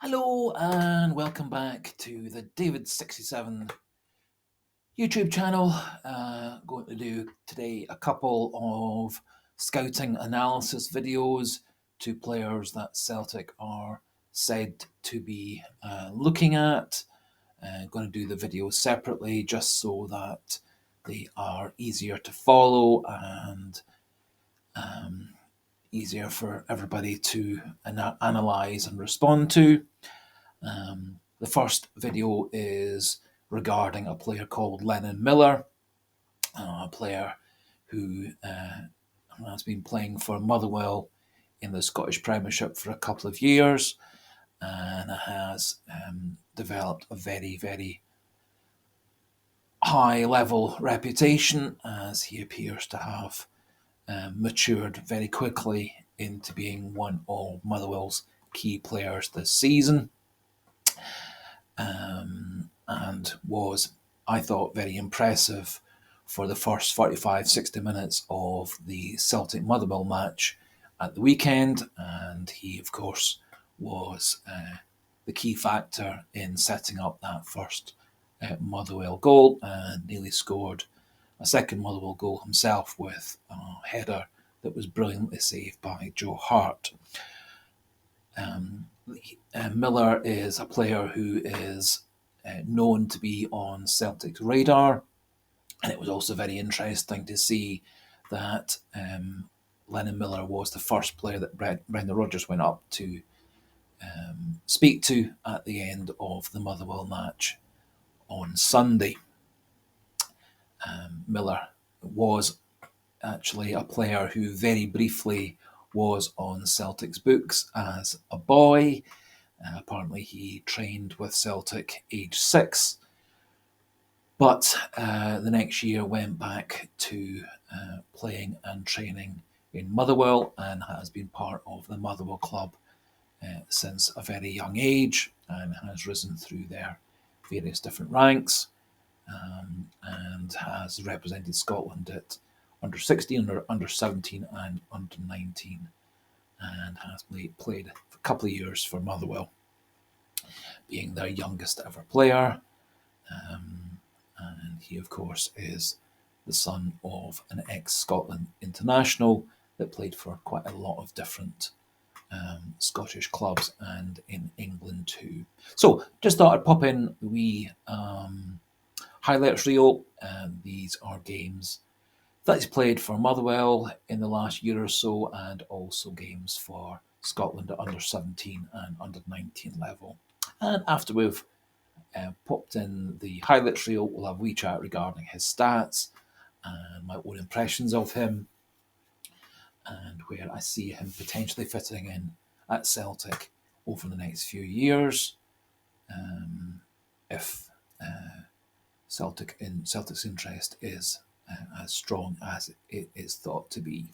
Hello and welcome back to the David67 YouTube channel. Going to do today a couple of scouting analysis videos to players that Celtic are said to be looking at. Going to do the videos separately just so that they are easier to follow and easier for everybody to analyze and respond to. The first video is regarding a player called Lennon Miller, a player who has been playing for Motherwell in the Scottish Premiership for a couple of years and has developed a very, very high level reputation as he appears to have matured very quickly into being one of Motherwell's key players this season. And was, I thought, very impressive for the first 45-60 minutes of the Celtic Motherwell match at the weekend. And he, of course, was the key factor in setting up that first Motherwell goal and nearly scored a second Motherwell goal himself with a header that was brilliantly saved by Joe Hart. Miller is a player who is known to be on Celtic's radar, and it was also very interesting to see that Lennon Miller was the first player that Brendan Rodgers went up to speak to at the end of the Motherwell match on Sunday. Miller was actually a player who very briefly was on Celtic's books as a boy. Apparently he trained with Celtic age 6, but the next year went back to playing and training in Motherwell and has been part of the Motherwell club since a very young age and has risen through their various different ranks and has represented Scotland at under 16, under 17 and under 19 and has played for a couple of years for Motherwell, being their youngest ever player. And he, of course, is the son of an ex-Scotland international that played for quite a lot of different Scottish clubs and in England too. So just thought I'd pop in the wee highlights reel. These are games that he's played for Motherwell in the last year or so, and also games for Scotland at under 17 and under 19 level. And after we've popped in the highlights reel, we'll have a wee chat regarding his stats and my own impressions of him and where I see him potentially fitting in at Celtic over the next few years. If Celtic's interest is as strong as it is thought to be.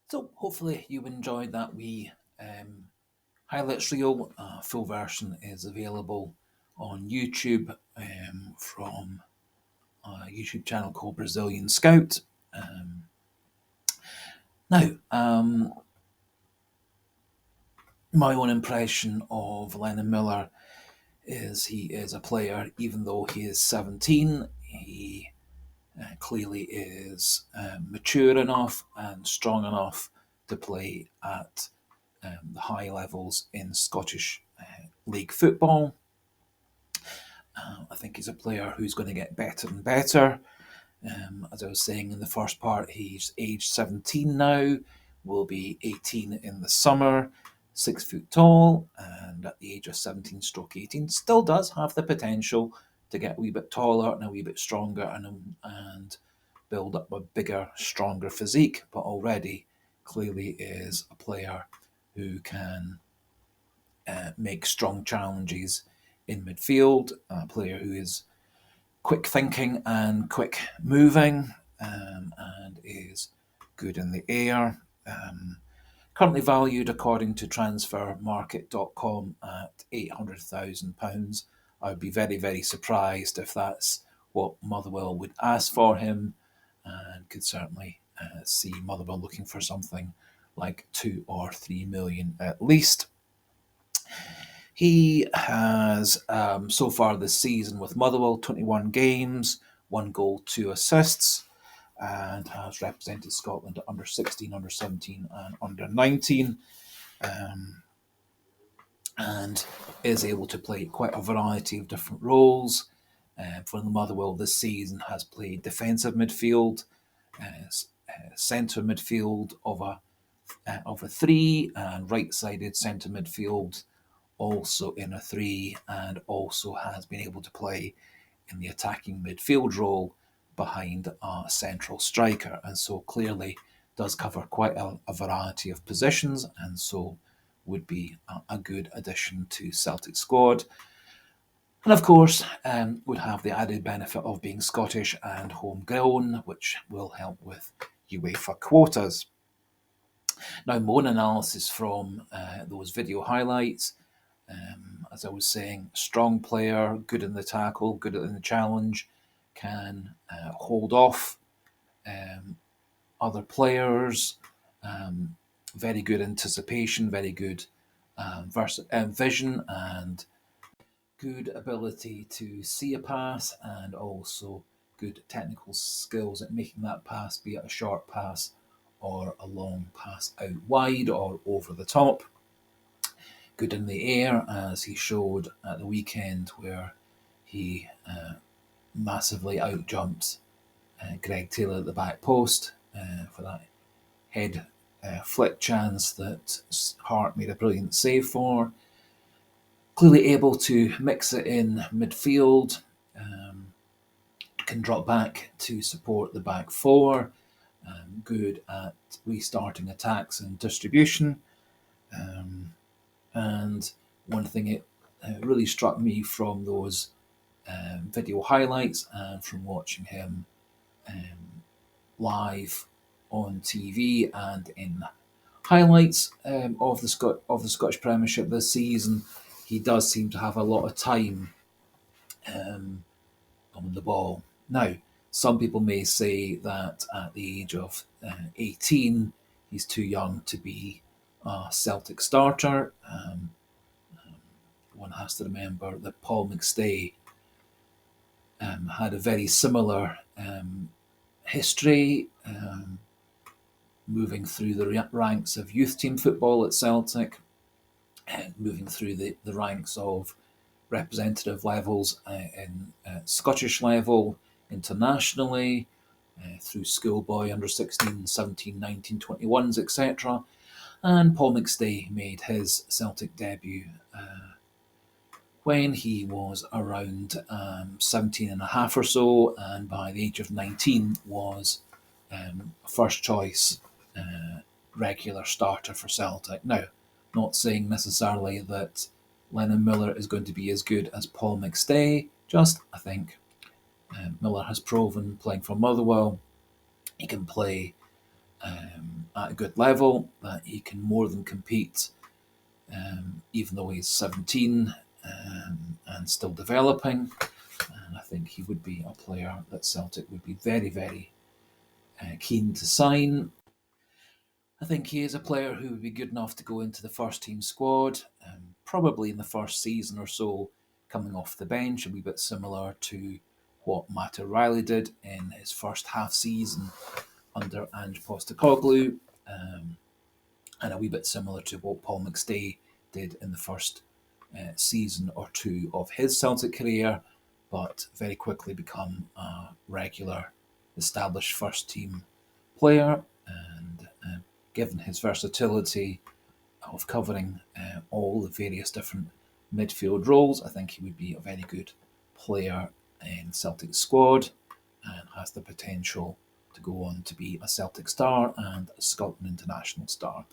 So hopefully you enjoyed that wee highlights reel. Full version is available on YouTube from a YouTube channel called Brazilian Scout. Now, my own impression of Lennon Miller is he is a player, even though he is 17, he clearly is mature enough and strong enough to play at the high levels in Scottish League football. I think he's a player who's going to get better and better. As I was saying in the first part, he's age 17 now, will be 18 in the summer, 6 foot tall, and at the age of 17 stroke 18, still does have the potential to get a wee bit taller and a wee bit stronger and build up a bigger, stronger physique, but already clearly is a player who can make strong challenges in midfield, a player who is quick thinking and quick moving, and is good in the air. Currently valued according to transfermarket.com at £800,000. I would be very, very surprised if that's what Motherwell would ask for him, and could certainly see Motherwell looking for something like 2 or 3 million at least. He has, so far this season with Motherwell, 21 games, 1 goal, 2 assists, and has represented Scotland at under 16, under 17, and under 19, and is able to play quite a variety of different roles. For the Motherwell this season, has played defensive midfield, centre midfield of a three, and right-sided centre midfield also in a three, and also has been able to play in the attacking midfield role behind a central striker, and so clearly does cover quite a variety of positions, and so would be a good addition to Celtic squad. And of course, would have the added benefit of being Scottish and homegrown, which will help with UEFA quotas. Now, my own analysis from those video highlights, as I was saying, strong player, good in the tackle, good in the challenge, can hold off other players, very good anticipation, very good vision, and good ability to see a pass, and also good technical skills at making that pass, be it a short pass or a long pass out wide or over the top. Good in the air, as he showed at the weekend, where he massively outjumped Greg Taylor at the back post for that head flick chance that Hart made a brilliant save for. Clearly able to mix it in midfield, can drop back to support the back four, good at restarting attacks and distribution. And one thing it really struck me from those video highlights and from watching him live on TV and in highlights of the Scottish Premiership this season, he does seem to have a lot of time on the ball. Now, some people may say that at the age of 18, he's too young to be a Celtic starter. One has to remember that Paul McStay had a very similar history, moving through the ranks of youth team football at Celtic, moving through the ranks of representative levels in Scottish level, internationally, through schoolboy, under 16, 17, 19, 21s, etc. And Paul McStay made his Celtic debut when he was around 17 and a half or so, and by the age of 19 was first choice regular starter for Celtic. Now, not saying necessarily that Lennon Miller is going to be as good as Paul McStay, just I think Miller has proven playing for Motherwell he can play at a good level, that he can more than compete, even though he's 17 and still developing. And I think he would be a player that Celtic would be very, very keen to sign. I think he is a player who would be good enough to go into the first team squad, probably in the first season or so, coming off the bench, a wee bit similar to what Matt O'Reilly did in his first half season under Ange Postecoglou, and a wee bit similar to what Paul McStay did in the first season or two of his Celtic career, but very quickly become a regular, established first team player. And given his versatility of covering all the various different midfield roles, I think he would be a very good player in Celtic's squad and has the potential to go on to be a Celtic star and a Scotland international star.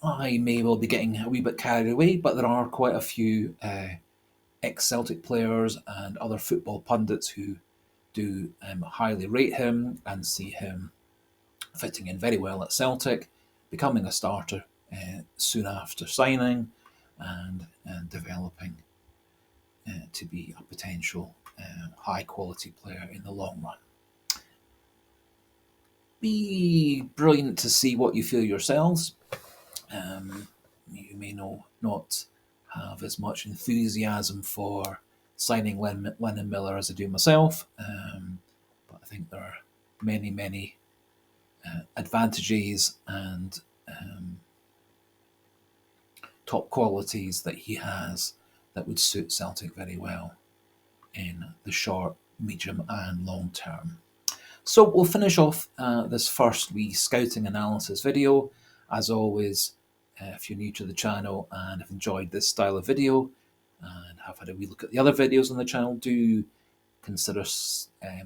I may well be getting a wee bit carried away, but there are quite a few ex-Celtic players and other football pundits who do highly rate him and see him fitting in very well at Celtic, becoming a starter soon after signing, and developing to be a potential high-quality player in the long run. Be brilliant to see what you feel yourselves. You may not have as much enthusiasm for signing Lennon Miller as I do myself, but I think there are many, many advantages and top qualities that he has that would suit Celtic very well in the short, medium, and long term. So we'll finish off this first wee scouting analysis video. As always, if you're new to the channel and have enjoyed this style of video and have had a wee look at the other videos on the channel, do consider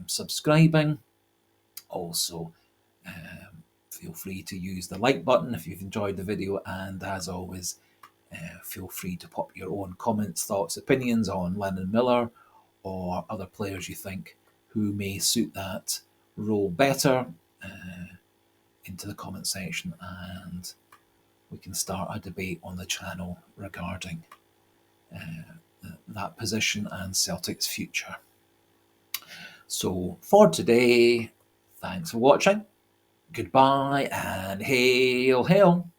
subscribing. Also, feel free to use the like button if you've enjoyed the video, and as always, feel free to pop your own comments, thoughts, opinions on Lennon Miller or other players you think who may suit that role better into the comment section, and we can start a debate on the channel regarding that position and Celtic's future. So for today, thanks for watching, goodbye, and hail, hail.